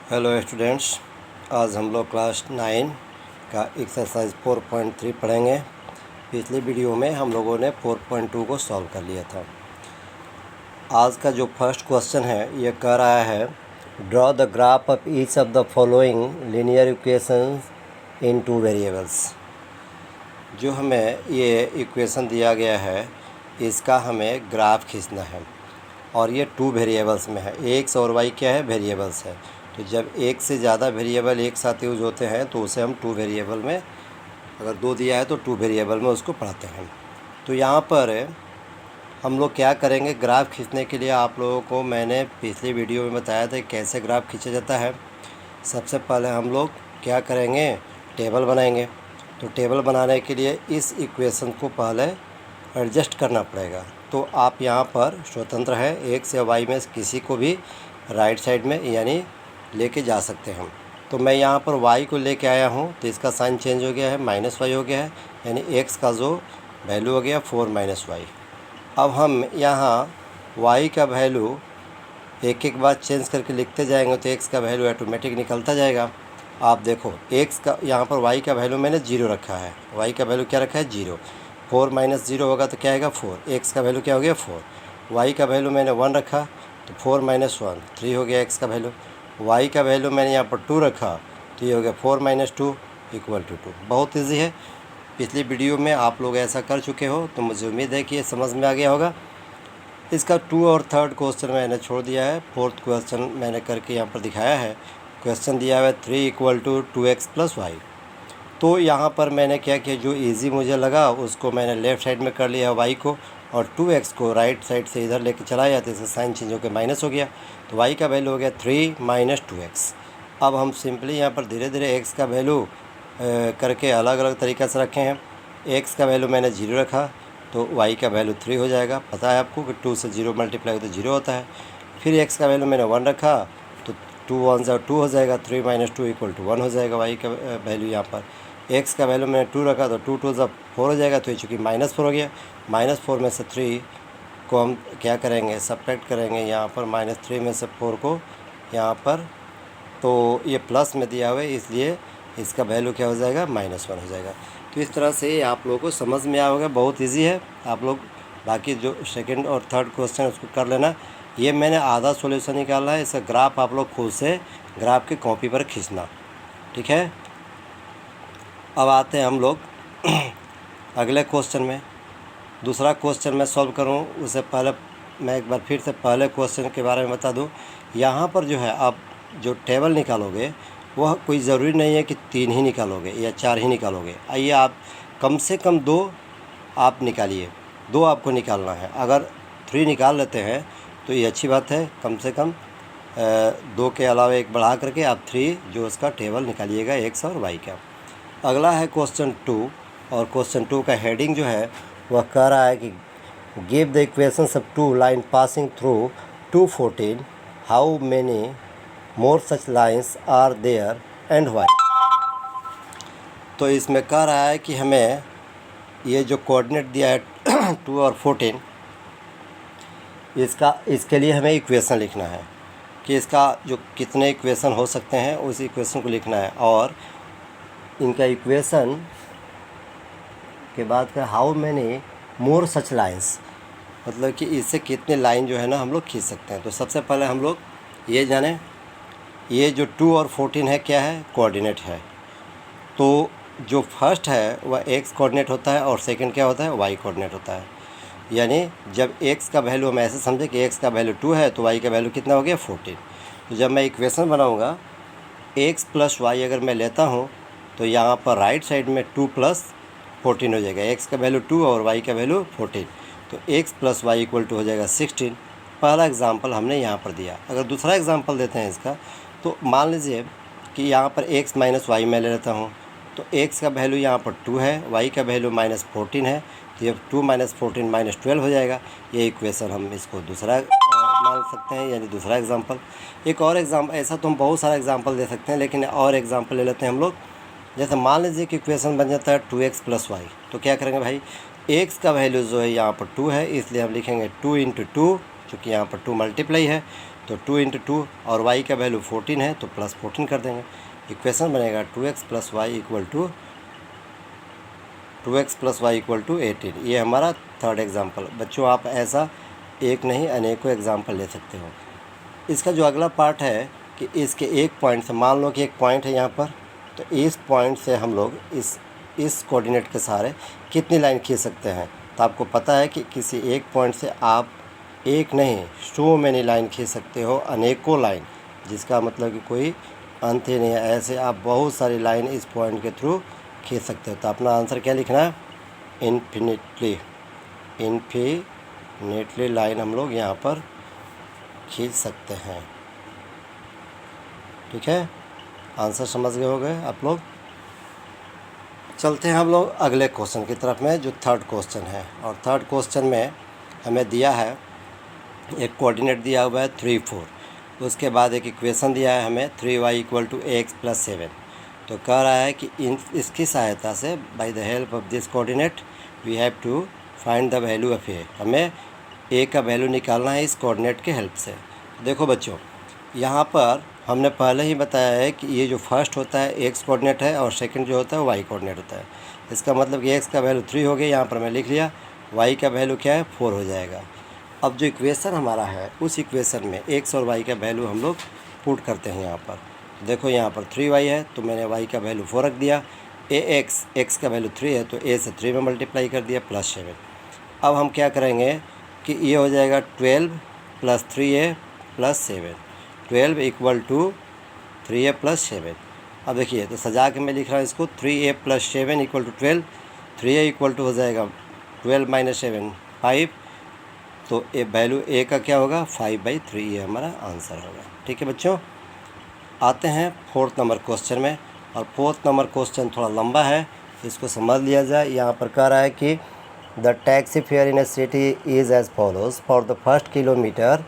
Hello students, आज हम लोग क्लास 9 का एक्सरसाइज 4.3 पढ़ेंगे। पिछली वीडियो में हम लोगों ने 4.2 को सॉल्व कर लिया था। आज का जो फर्स्ट क्वेश्चन है ये कह रहा है draw the graph of each of the following linear equations in two variables. जो हमें ये इक्वेशन दिया गया है इसका हमें ग्राफ खींचना है और ये 2 वेरिएबल्स में है। एक्स और वाई क्या है? वेरिएबल्स है। तो जब एक से ज़्यादा वेरिएबल एक साथ यूज होते हैं तो उसे हम 2 वेरिएबल में, अगर 2 दिया है तो 2 वेरिएबल में उसको पढ़ाते हैं। तो यहाँ पर हम लोग क्या करेंगे, ग्राफ खींचने के लिए आप लोगों को मैंने पिछली वीडियो में बताया था कैसे ग्राफ खींचा जाता है। सबसे पहले हम लोग क्या करेंगे, टेबल बनाएंगे। तो टेबल बनाने के लिए इस इक्वेशन को पहले एडजस्ट करना पड़ेगा। तो आप यहाँ पर स्वतंत्र है, एक्स या वाई में किसी को भी राइट साइड में यानी लेके जा सकते हैं। तो मैं यहाँ पर y को लेके आया हूँ तो इसका साइन चेंज हो गया है, -y हो गया है, यानी x का जो वैल्यू हो गया 4 - y। अब हम यहाँ y का वैल्यू एक एक बार चेंज करके लिखते जाएंगे तो x का वैल्यू ऑटोमेटिक निकलता जाएगा। आप देखो x का यहाँ पर y का वैल्यू मैंने 0 रखा है। y का वैल्यू क्या रखा है? 0। 4 - 0 होगा तो क्या आएगा? 4। x का वैल्यू क्या हो गया? 4। y का वैल्यू मैंने 1 रखा तो 4 - 1 3 हो गया x का वैल्यू। y का वैल्यू मैंने यहाँ पर 2 रखा तो ये हो गया 4 - 2 = 2। बहुत ईजी है। पिछली वीडियो में आप लोग ऐसा कर चुके हो तो मुझे उम्मीद है कि ये समझ में आ गया होगा। इसका 2 और 3rd क्वेश्चन मैंने छोड़ दिया है, 4th क्वेश्चन मैंने करके यहाँ पर दिखाया है। क्वेश्चन दिया हुआ है 3 = 2x + y। तो यहाँ पर मैंने क्या किया, जो इजी मुझे लगा उसको मैंने लेफ़्ट साइड में कर लिया y को, और 2x को राइट साइड से इधर लेके चलाया तो इसका साइन चेंज होकर माइनस हो गया। तो y का वैल्यू हो गया 3 - 2x। अब हम सिंपली यहाँ पर धीरे धीरे x का वैल्यू करके अलग अलग तरीक़े से रखे हैं। x का वैल्यू मैंने 0 रखा तो y का वैल्यू 3 हो जाएगा। पता है आपको कि 2 से 0 मल्टीप्लाई हो तो 0 होता है। फिर x का वैल्यू मैंने 1 रखा तो 2 1 ज़ा 2 हो जाएगा, 3 - 2 = 1 हो जाएगा y का वैल्यू। यहाँ पर x का वैल्यू मैंने 2 रखा तो 2 2 ज़ा 4 हो जाएगा, तो ये चूँकि -4 हो गया। -4 में से 3 को हम क्या करेंगे, सब्ट्रैक्ट करेंगे यहाँ पर। -3 में से 4 को यहाँ पर, तो ये प्लस में दिया हुआ है इसलिए इसका वैल्यू क्या हो जाएगा? -1 हो जाएगा। तो इस तरह से आप लोगों को समझ में आएगा। बहुत इजी है। आप लोग बाकी जो 2nd और 3rd क्वेश्चन उसको कर लेना। ये मैंने आधा सॉल्यूशन निकाला है। इसका ग्राफ आप लोग खुद से ग्राफ की कॉपी पर खींचना, ठीक है। अब आते हैं हम लोग अगले क्वेश्चन में। दूसरा क्वेश्चन मैं सॉल्व करूं उससे पहले मैं एक बार फिर से पहले क्वेश्चन के बारे में बता दूं। यहाँ पर जो है आप जो टेबल निकालोगे वह कोई ज़रूरी नहीं है कि 3 ही निकालोगे या 4 ही निकालोगे। आइए आप कम से कम 2 आप निकालिए, 2 आपको निकालना है। अगर 3 निकाल लेते हैं तो ये अच्छी बात है। कम से कम 2 के अलावा एक बढ़ा करके आप 3 जो उसका टेबल निकालिएगा x और y का। अगला है क्वेश्चन 2, और क्वेश्चन 2 का हेडिंग जो है वह कह रहा है कि give the equations of 2 line passing through 214, how many more such lines are there and why. तो इसमें कह रहा है कि हमें ये जो कोऑर्डिनेट दिया है 2 और 14, इसके लिए हमें इक्वेशन लिखना है कि इसका जो कितने इक्वेशन हो सकते हैं उस इक्वेशन को लिखना है। और इनका इक्वेशन के बाद का how many more such lines, मतलब कि इससे कितने लाइन जो है ना हम लोग खींच सकते हैं। तो सबसे पहले हम लोग ये जाने, ये जो 2 और 14 है क्या है? कोऑर्डिनेट है। तो जो फर्स्ट है वह x कोऑर्डिनेट होता है और सेकंड क्या होता है? y कोऑर्डिनेट होता है। यानी जब x का वैल्यू हम ऐसे समझे कि x का वैल्यू 2 है तो y का वैल्यू कितना हो गया? 14। तो जब मैं इक्वेशन बनाऊँगा x + y अगर मैं लेता हूँ तो यहाँ पर राइट साइड में 2 + 14 हो जाएगा। x का वैल्यू 2 और y का वैल्यू 14, तो x + y = हो जाएगा 16। पहला एग्जांपल हमने यहाँ पर दिया। अगर दूसरा एग्जांपल देते हैं इसका, तो मान लीजिए कि यहाँ पर x - y मैं ले लेता हूँ। तो x का वैल्यू यहाँ पर 2 है, y का वैल्यू -14 है, तो ये 2 - 14 - 12 हो जाएगा। ये इक्वेशन हम इसको दूसरा मान सकते हैं, यानी दूसरा एग्जांपल। एक और एग्जांपल, ऐसा तो हम बहुत सारा एग्जांपल दे सकते हैं, लेकिन और एग्जांपल ले लेते हैं हम लोग। जैसे मान लीजिए कि इक्वेशन बन जाता है 2x + y। तो क्या करेंगे भाई, x का वैल्यू जो है यहाँ पर 2 है इसलिए हम लिखेंगे 2 × 2, चूँकि यहाँ पर 2 मल्टीप्लाई है तो 2 इंटू 2 और y का वैल्यू 14 है तो प्लस 14 कर देंगे। इक्वेशन बनेगा 2x plus Y equal to 18। ये हमारा थर्ड एग्जाम्पल। बच्चों आप ऐसा एक नहीं अनेकों एग्जाम्पल ले सकते हो। इसका जो अगला पार्ट है कि इसके एक पॉइंट से, मान लो कि एक पॉइंट है यहाँ पर, तो इस पॉइंट से हम लोग इस कोऑर्डिनेट के सहारे कितनी लाइन खींच सकते हैं। तो आपको पता है कि किसी एक पॉइंट से आप एक नहीं सो मैनी लाइन खींच सकते हो, अनेकों लाइन, जिसका मतलब कि कोई अंत ही नहीं है। ऐसे आप बहुत सारी लाइन इस पॉइंट के थ्रू खींच सकते हो। तो अपना आंसर क्या लिखना है? इन्फिनिटली लाइन हम लोग यहाँ पर खींच सकते हैं। ठीक है, आंसर समझ गए होंगे आप लोग। चलते हैं हम लोग अगले क्वेश्चन की तरफ में, जो थर्ड क्वेश्चन है। और थर्ड क्वेश्चन में हमें दिया है, एक कोऑर्डिनेट दिया हुआ है 3, 4, उसके बाद एक इक्वेशन दिया है हमें 3y equal to ax plus 7। तो कह रहा है कि इसकी सहायता से by the help of this coordinate we have to find the value of a। हमें a का वैल्यू निकालना है इस कोऑर्डिनेट के हेल्प से। देखो बच्चों, यहाँ पर हमने पहले ही बताया है कि ये जो फर्स्ट होता है x कोऑर्डिनेट है और सेकंड जो होता है y कोऑर्डिनेट होता है। इसका मतलब कि x का वैल्यू 3 हो गया, यहाँ पर मैं लिख लिया, y का वैल्यू क्या है 4 हो जाएगा। अब जो इक्वेशन हमारा है उस इक्वेशन में x और y का वैल्यू हम लोग पुट करते हैं यहाँ पर। देखो यहाँ पर 3y है तो मैंने y का वैल्यू 4 रख दिया, x का वैल्यू 3 है तो a से 3 में मल्टीप्लाई कर दिया प्लस 7। अब हम क्या करेंगे कि ये हो जाएगा 12 plus 3a plus 7, 12 equal to 3a plus 7। अब देखिए तो सजा के मैं लिख रहा हूँ इसको, 3a plus 7 equal to 12, 3a equal to हो जाएगा 12 माइनस 7 5, तो ए वैल्यू ए का क्या होगा 5/3, ये हमारा आंसर होगा। ठीक है बच्चों, आते हैं फोर्थ नंबर क्वेश्चन में। और फोर्थ नंबर क्वेश्चन थोड़ा लंबा है, इसको समझ लिया जाए। यहाँ पर कह रहा है कि the taxi fare in a city is as follows. For the first kilometre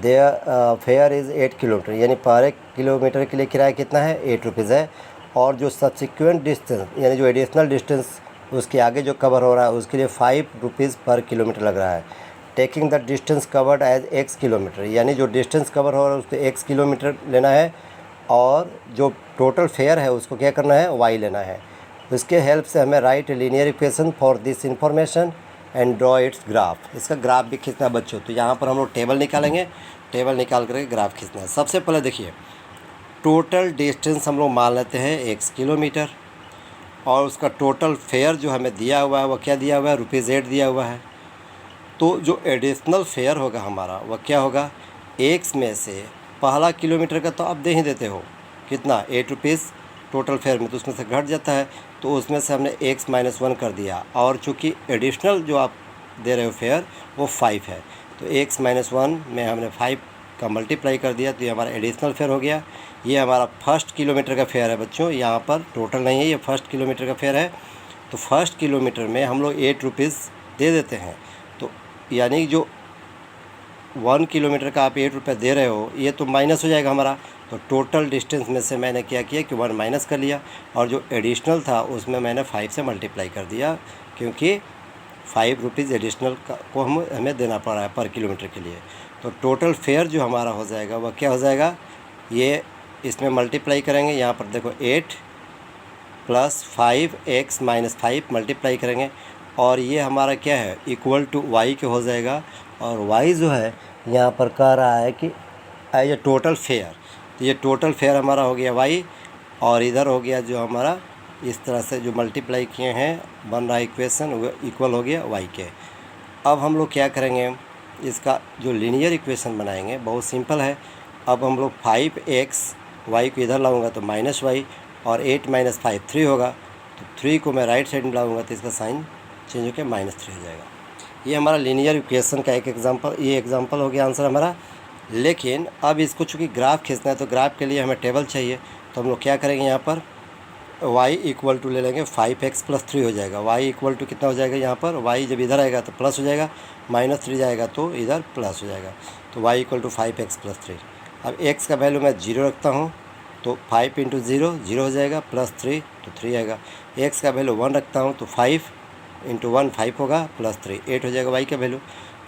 their fare is 8 kilometre, यानी पर 1 किलोमीटर के लिए किराया कितना है 8 रुपीज़ है। और जो सब्सिक्वेंट डिस्टेंस यानी जो एडिशनल डिस्टेंस उसके आगे जो कवर हो रहा है उसके लिए 5 रुपीज़ पर किलोमीटर लग रहा है। Taking the distance covered as x kilometre, यानी जो डिस्टेंस कवर हो रहा है उसको x किलोमीटर लेना है, और जो टोटल फेयर है उसको क्या करना है y लेना है। इसके हेल्प से हमें right linear equation for this information and draw it's graph. इसका ग्राफ भी खींचना है बच्चों। तो यहाँ पर हम लोग टेबल निकालेंगे, टेबल निकाल करके ग्राफ खींचना है। सबसे पहले देखिए, टोटल डिस्टेंस हम लोग मान लेते हैं x किलोमीटर, और उसका टोटल फेयर जो हमें दिया हुआ है वह क्या दिया हुआ है ₹8 दिया हुआ है। तो जो एडिशनल फेयर होगा हमारा वह क्या होगा, x में से पहला किलोमीटर का तो आप दे ही देते हो कितना 8 रुपीज़ टोटल फेयर में, तो उसमें से घट जाता है, तो उसमें से हमने x माइनस 1 कर दिया। और चूँकि एडिशनल जो आप दे रहे हो फेयर वो 5 है, तो x माइनस 1 में हमने 5 का मल्टीप्लाई कर दिया, तो ये हमारा एडिशनल फेयर हो गया। ये हमारा फर्स्ट किलोमीटर का फेयर है बच्चों, यहाँ पर टोटल नहीं है, ये फर्स्ट किलोमीटर का फेयर है। तो फर्स्ट किलोमीटर में हम लोग 8 रुपीज़ दे देते हैं, तो यानी जो 1 किलोमीटर का आप 8 रुपये दे रहे हो ये तो माइनस हो जाएगा हमारा। तो टोटल डिस्टेंस में से मैंने क्या किया कि 1 माइनस कर लिया, और जो एडिशनल था उसमें मैंने 5 से मल्टीप्लाई कर दिया, क्योंकि 5 रुपीज़ एडिशनल को हमें देना पड़ रहा है पर किलोमीटर के लिए। तो टोटल फेयर जो हमारा हो जाएगा वह क्या हो जाएगा, ये इसमें मल्टीप्लाई करेंगे। यहाँ पर देखो 8 प्लस 5x माइनस 5 मल्टीप्लाई करेंगे, और ये हमारा क्या है इक्वल टू y के हो जाएगा। और y जो है यहाँ पर कह रहा है कि एज ए टोटल फेयर, तो ये टोटल फेयर हमारा हो गया y, और इधर हो गया जो हमारा इस तरह से जो मल्टीप्लाई किए हैं बन रहा है इक्वेशन, वो इक्वल हो गया y के। अब हम लोग क्या करेंगे, इसका जो लीनियर इक्वेशन बनाएंगे बहुत सिंपल है। अब हम लोग 5x y को इधर लाऊंगा तो माइनस y, और 8 माइनस 5 3 होगा, तो 3 को मैं राइट साइड में लाऊंगा तो इसका साइन चेंज होकर -3 हो जाएगा। ये हमारा लीनियर इक्वेशन का एक एग्जांपल, ये एग्जांपल हो गया आंसर हमारा। लेकिन अब इसको चूँकि ग्राफ खींचना है तो ग्राफ के लिए हमें टेबल चाहिए, तो हम लोग क्या करेंगे, यहाँ पर y इक्वल टू ले लेंगे 5x प्लस 3 हो जाएगा। y इक्वल टू कितना हो जाएगा, यहाँ पर y जब इधर आएगा तो प्लस हो जाएगा, -3 जाएगा तो इधर प्लस हो जाएगा, तो y equal to 5x plus 3। अब x का वैल्यू मैं 0 रखता हूँ, तो 5 इंटू 0 0 हो जाएगा, प्लस 3 तो 3 आएगा। x का वैल्यू 1 रखता हूँ तो 5 इंटू 1 5 होगा, प्लस 3 8 हो जाएगा y का वैल्यू।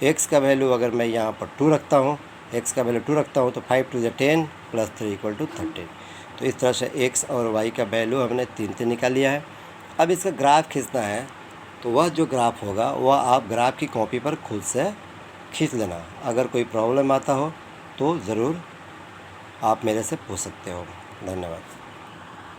x का वैल्यू अगर मैं यहाँ पर 2 रखता हूँ एक्स का वैल्यू 2 रखता हूँ तो 5 2 10 प्लस 3 इक्वल टू 13। तो इस तरह से एक्स और वाई का वैल्यू हमने 3 निकाल लिया है। अब इसका ग्राफ खींचना है, तो वह जो ग्राफ होगा वह आप ग्राफ की कॉपी पर खुद से खींच लेना। अगर कोई प्रॉब्लम आता हो तो ज़रूर आप मेरे से पूछ सकते हो। धन्यवाद।